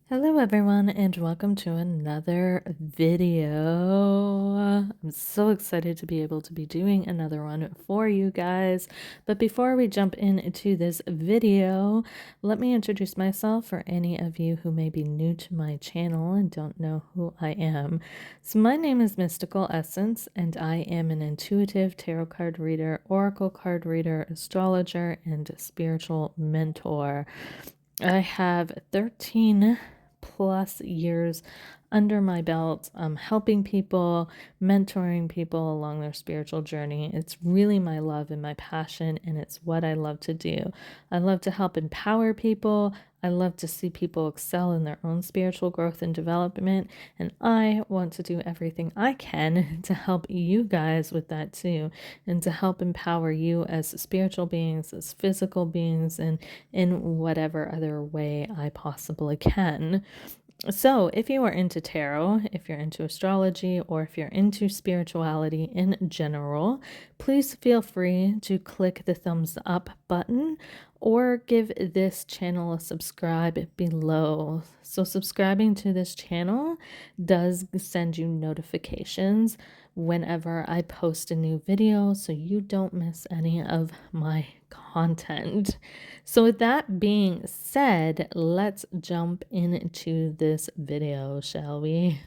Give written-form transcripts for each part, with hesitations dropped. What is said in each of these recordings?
Hello everyone and welcome to another video. I'm so excited to be able to be doing another one for you guys. But before we jump into this video, let me introduce myself for any of you who may be new to my channel and don't know who I am. So my name is Mystical Essence and I am an intuitive tarot card reader, oracle card reader, astrologer, and spiritual mentor. I have 13 plus years under my belt, helping people, mentoring people along their spiritual journey. It's really my love and my passion, and it's what I love to do. I love to help empower people. I love to see people excel in their own spiritual growth and development, and I want to do everything I can to help you guys with that too, and to help empower you as spiritual beings, as physical beings, and in whatever other way I possibly can. So, if you are into tarot, if you're into astrology, or if you're into spirituality in general, please feel free to click the thumbs up button or give this channel a subscribe below. So, subscribing to this channel does send you notifications whenever I post a new video so you don't miss any of my content. So with that being said, let's jump into this video, shall we?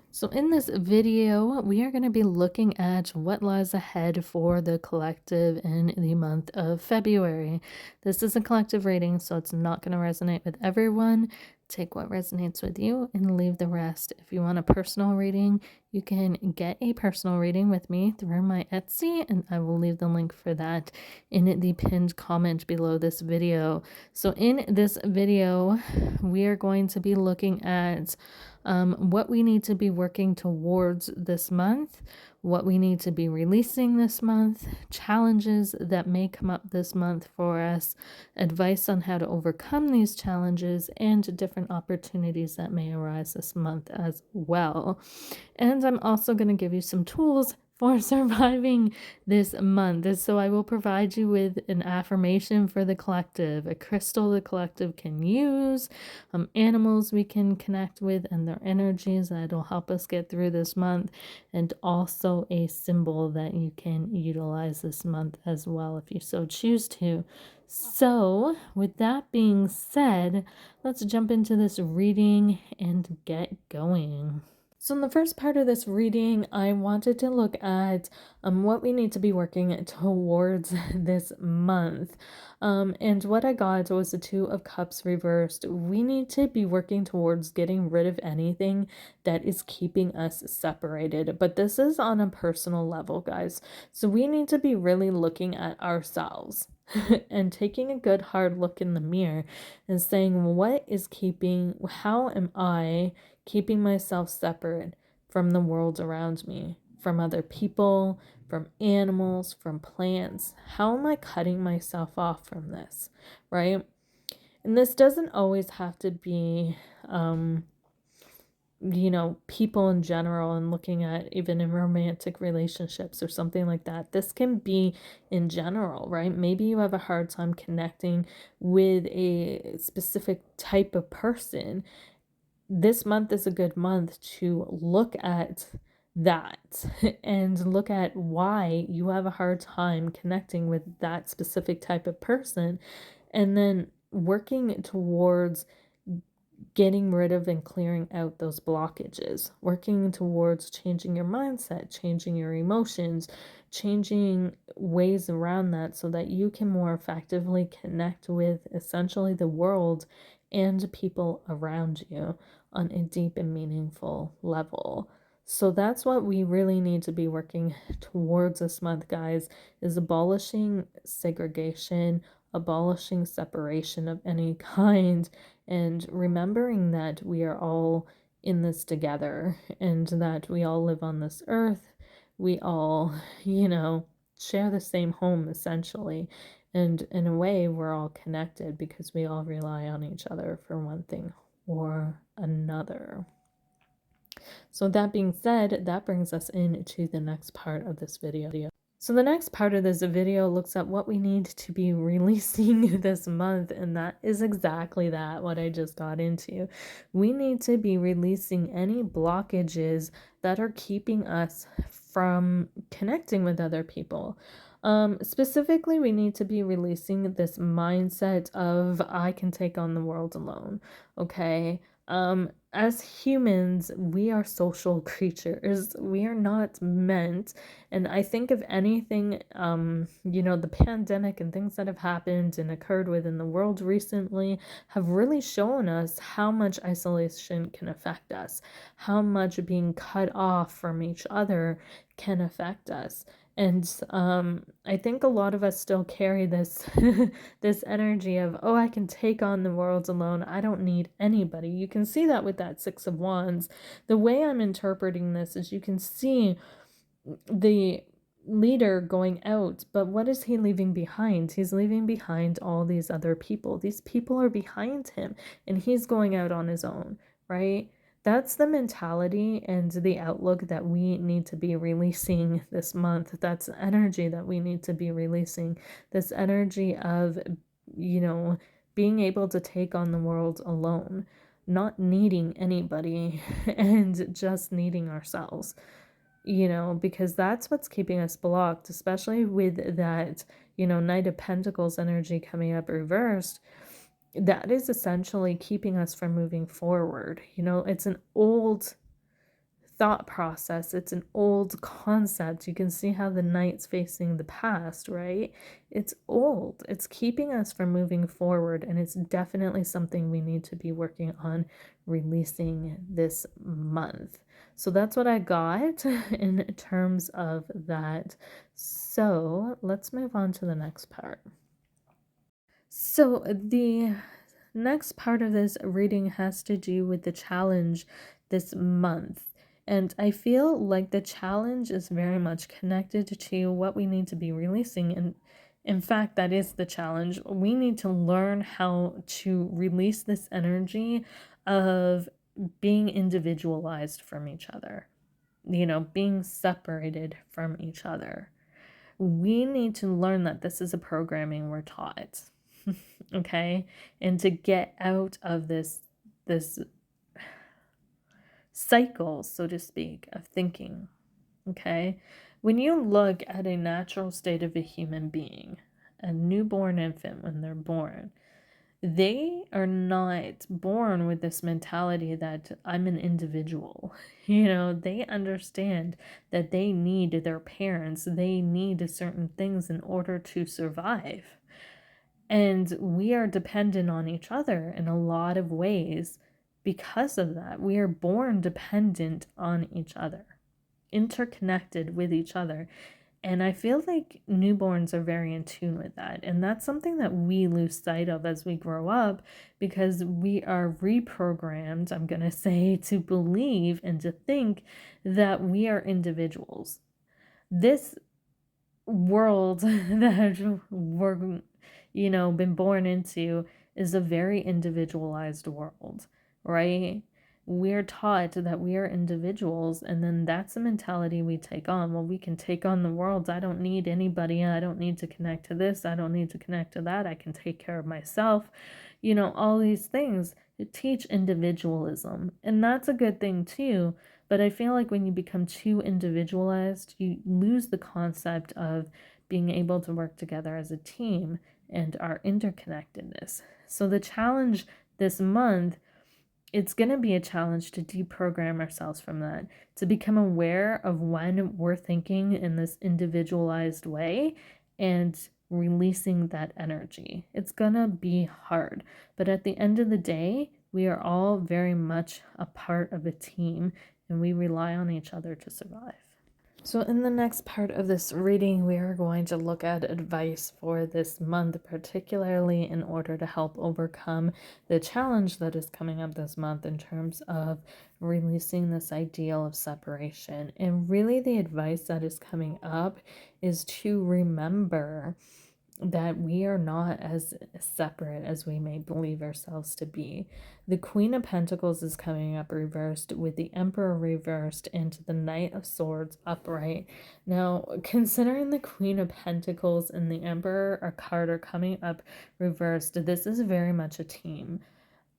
So in this video, we are going to be looking at what lies ahead for the collective in the month of February. This is a collective reading, so it's not going to resonate with everyone. Take what resonates with you and leave the rest. If you want a personal reading, you can get a personal reading with me through my Etsy, and I will leave the link for that in the pinned comment below this video. So in this video, we are going to be looking at what we need to be working towards this month, what we need to be releasing this month, challenges that may come up this month for us, advice on how to overcome these challenges, and different opportunities that may arise this month as well. And I'm also going to give you some tools for surviving this month. So I will provide you with an affirmation for the collective, a crystal the collective can use, animals we can connect with and their energies that will help us get through this month, and also a symbol that you can utilize this month as well if you so choose to. So with that being said, let's jump into this reading and get going. So in the first part of this reading, I wanted to look at what we need to be working towards this month. And what I got was the Two of Cups reversed. We need to be working towards getting rid of anything that is keeping us separated. But this is on a personal level, guys. So we need to be really looking at ourselves and taking a good hard look in the mirror and saying, how am I keeping myself separate from the world around me, from other people, from animals, from plants? How am I cutting myself off from this, right? And this doesn't always have to be, people in general, and looking at even in romantic relationships or something like that. This can be in general, right? Maybe you have a hard time connecting with a specific type of person. This month is a good month to look at that and look at why you have a hard time connecting with that specific type of person, and then working towards getting rid of and clearing out those blockages, working towards changing your mindset, changing your emotions, changing ways around that so that you can more effectively connect with essentially the world and people around you on a deep and meaningful level. So that's what we really need to be working towards this month, guys, is abolishing segregation, abolishing separation of any kind, and remembering that we are all in this together and that we all live on this earth. We all, share the same home essentially. And in a way, we're all connected because we all rely on each other for one thing or another. So that being said, that brings us into the next part of this video. So the next part of this video looks at what we need to be releasing this month, and that is exactly that, what I just got into. We need to be releasing any blockages that are keeping us from connecting with other people. Specifically, we need to be releasing this mindset of I can take on the world alone, okay? As humans, we are social creatures. We are not meant, and I think if anything, the pandemic and things that have happened and occurred within the world recently have really shown us how much isolation can affect us, how much being cut off from each other can affect us. And I think a lot of us still carry this this energy of, oh, I can take on the world alone. I don't need anybody. You can see that with that Six of Wands. The way I'm interpreting this is you can see the leader going out, but what is he leaving behind? He's leaving behind all these other people. These people are behind him, and he's going out on his own, right? That's the mentality and the outlook that we need to be releasing this month. That's energy that we need to be releasing. This energy of, being able to take on the world alone, not needing anybody and just needing ourselves, because that's what's keeping us blocked, especially with that, Knight of Pentacles energy coming up reversed. That is essentially keeping us from moving forward. It's an old thought process, it's an old concept. You can see how the knight's facing the past, right? It's old. It's keeping us from moving forward, and it's definitely something we need to be working on releasing this month. So that's what I got in terms of that. So let's move on to the next part. So the next part of this reading has to do with the challenge this month. And I feel like the challenge is very much connected to what we need to be releasing. And in fact, that is the challenge. We need to learn how to release this energy of being individualized from each other, being separated from each other. We need to learn that this is a programming we're taught. Okay? And to get out of this cycle, so to speak, of thinking. Okay? When you look at a natural state of a human being, a newborn infant, when they're born, they are not born with this mentality that I'm an individual. They understand that they need their parents, they need certain things in order to survive. And we are dependent on each other in a lot of ways because of that. We are born dependent on each other, interconnected with each other. And I feel like newborns are very in tune with that. And that's something that we lose sight of as we grow up, because we are reprogrammed, I'm going to say, to believe and to think that we are individuals. This world that we're, been born into is a very individualized world, right? We're taught that we are individuals, and then that's the mentality we take on. Well, we can take on the world. I don't need anybody. I don't need to connect to this. I don't need to connect to that. I can take care of myself. All these things teach individualism, and that's a good thing too. But I feel like when you become too individualized, you lose the concept of being able to work together as a team and our interconnectedness. So the challenge this month, it's going to be a challenge to deprogram ourselves from that, to become aware of when we're thinking in this individualized way and releasing that energy. It's going to be hard, but at the end of the day, we are all very much a part of a team, and we rely on each other to survive. So in the next part of this reading, we are going to look at advice for this month, particularly in order to help overcome the challenge that is coming up this month in terms of releasing this ideal of separation. And really the advice that is coming up is to remember that we are not as separate as we may believe ourselves to be. The Queen of Pentacles is coming up reversed, with the Emperor reversed, and the Knight of Swords upright. Now, considering the Queen of Pentacles and the Emperor are card are coming up reversed, this is very much a team.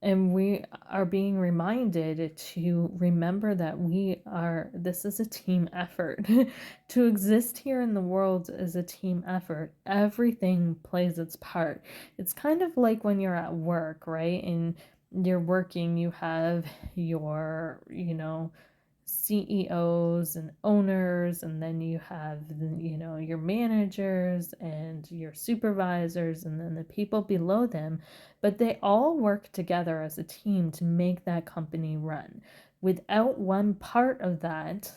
And we are being reminded to remember that this is a team effort. To exist here in the world is a team effort. Everything plays its part. It's kind of like when you're at work, right? And you're working, you have your, CEOs and owners, and then you have, your managers and your supervisors, and then the people below them. But they all work together as a team to make that company run. Without one part of that,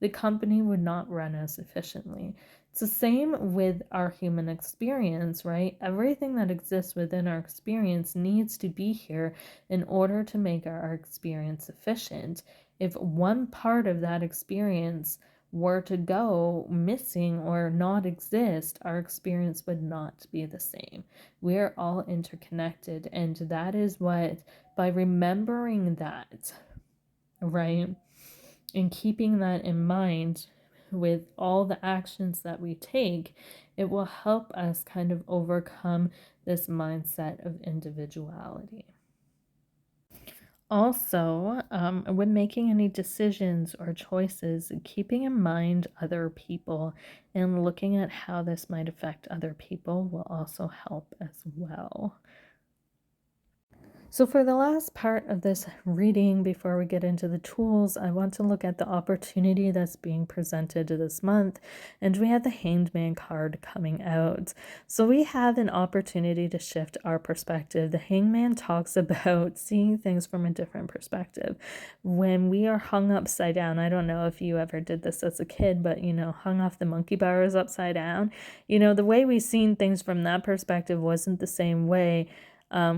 the company would not run as efficiently. It's the same with our human experience, right? Everything that exists within our experience needs to be here in order to make our experience efficient. If one part of that experience were to go missing or not exist, our experience would not be the same. We're all interconnected, and that is what, by remembering that, right, and keeping that in mind with all the actions that we take, it will help us kind of overcome this mindset of individuality. Also, when making any decisions or choices, keeping in mind other people and looking at how this might affect other people will also help as well. So for the last part of this reading, before we get into the tools, I want to look at the opportunity that's being presented this month. And we have the Hanged Man card coming out. So we have an opportunity to shift our perspective. The Hanged Man talks about seeing things from a different perspective. When we are hung upside down, I don't know if you ever did this as a kid, but hung off the monkey bars upside down, the way we seen things from that perspective wasn't the same way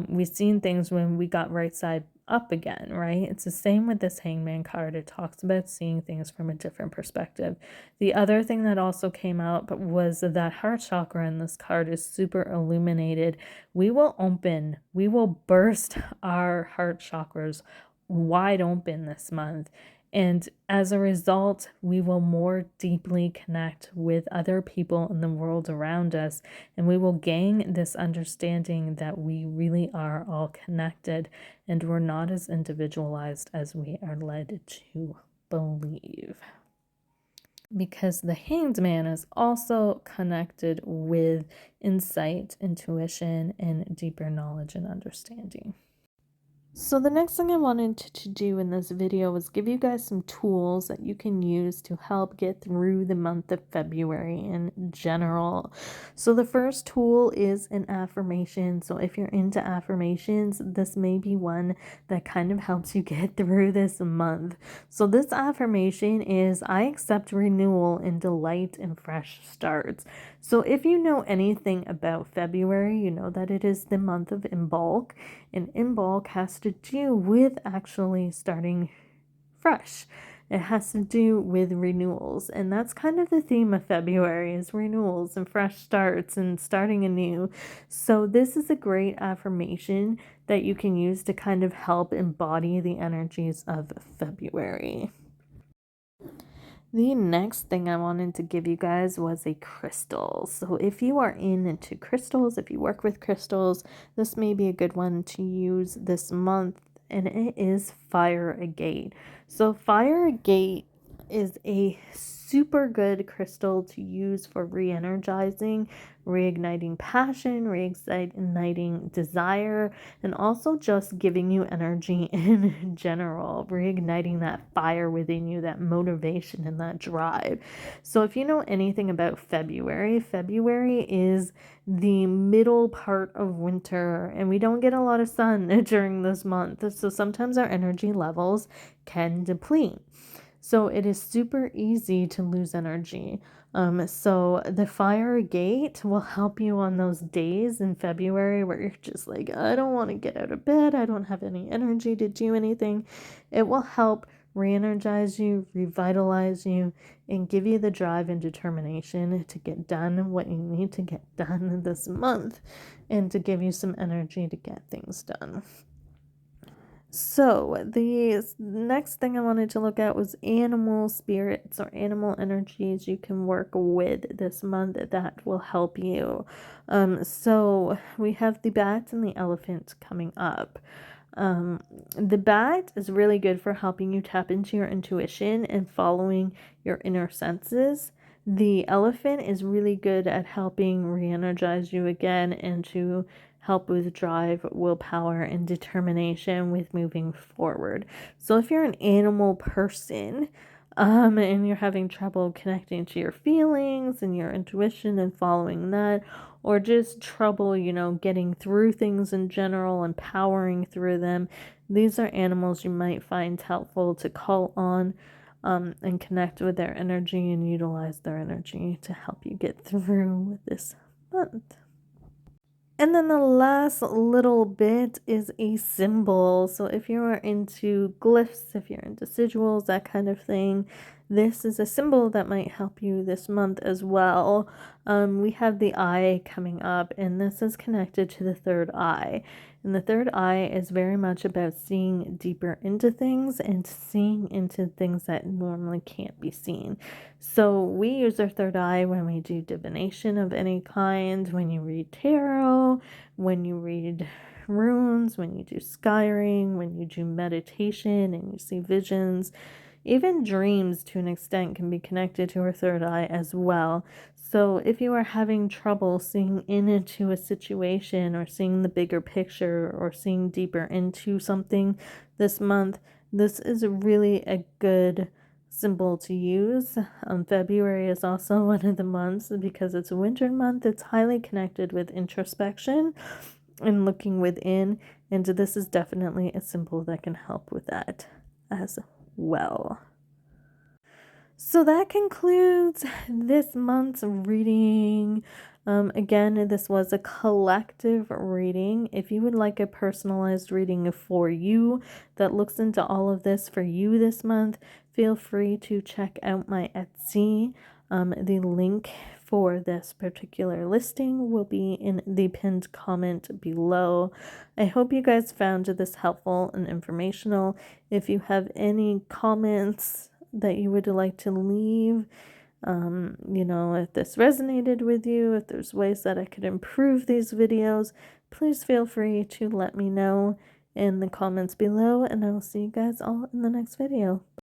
we've seen things when we got right side up again, right? It's the same with this Hangman card. It talks about seeing things from a different perspective. The other thing that also came out was that heart chakra in this card is super illuminated. We will burst our heart chakras wide open this month. And as a result, we will more deeply connect with other people in the world around us, and we will gain this understanding that we really are all connected and we're not as individualized as we are led to believe. Because the Hanged Man is also connected with insight, intuition, and deeper knowledge and understanding. So the next thing I wanted to do in this video was give you guys some tools that you can use to help get through the month of February in general. So the first tool is an affirmation. So if you're into affirmations, this may be one that kind of helps you get through this month. So this affirmation is, I accept renewal and delight in fresh starts. So if you know anything about February, you know that it is the month of Imbolc, and Imbolc has to do with actually starting fresh. It has to do with renewals, and that's kind of the theme of February, is renewals and fresh starts and starting anew. So this is a great affirmation that you can use to kind of help embody the energies of February. The next thing I wanted to give you guys was a crystal. So if you are into crystals, if you work with crystals, this may be a good one to use this month, and it is Fire Agate. So Fire Agate is a super good crystal to use for re-energizing, reigniting passion, reigniting desire, and also just giving you energy in general, reigniting that fire within you, that motivation and that drive. So if you know anything about February, February is the middle part of winter, and we don't get a lot of sun during this month. So sometimes our energy levels can deplete. So it is super easy to lose energy. So the Fire Gate will help you on those days in February where you're just like, I don't want to get out of bed, I don't have any energy to do anything. It will help re-energize you, revitalize you, and give you the drive and determination to get done what you need to get done this month, and to give you some energy to get things done. So the next thing I wanted to look at was animal spirits or animal energies you can work with this month that will help you. So we have the bat and the elephant coming up. The bat is really good for helping you tap into your intuition and following your inner senses. The elephant is really good at helping re-energize you again and to help with drive, willpower, and determination with moving forward. So if you're an animal person, and you're having trouble connecting to your feelings and your intuition and following that, or just trouble, getting through things in general and powering through them, these are animals you might find helpful to call on, and connect with their energy and utilize their energy to help you get through this month. And then the last little bit is a symbol. So if you're into glyphs, if you're into sigils, that kind of thing, this is a symbol that might help you this month as well. We have the eye coming up, and this is connected to the third eye. And the third eye is very much about seeing deeper into things and seeing into things that normally can't be seen. So we use our third eye when we do divination of any kind, when you read tarot, when you read runes, when you do scrying, when you do meditation and you see visions. Even dreams, to an extent, can be connected to our third eye as well. So if you are having trouble seeing into a situation or seeing the bigger picture or seeing deeper into something this month, this is really a good symbol to use. February is also one of the months, because it's a winter month, it's highly connected with introspection and looking within, and this is definitely a symbol that can help with that as well. So that concludes this month's reading. Again, this was a collective reading. If you would like a personalized reading for you that looks into all of this for you this month, feel free to check out my Etsy. The link for this particular listing will be in the pinned comment below. I hope you guys found this helpful and informational. If you have any comments that you would like to leave, if this resonated with you, if there's ways that I could improve these videos, please feel free to let me know in the comments below, and I will see you guys all in the next video.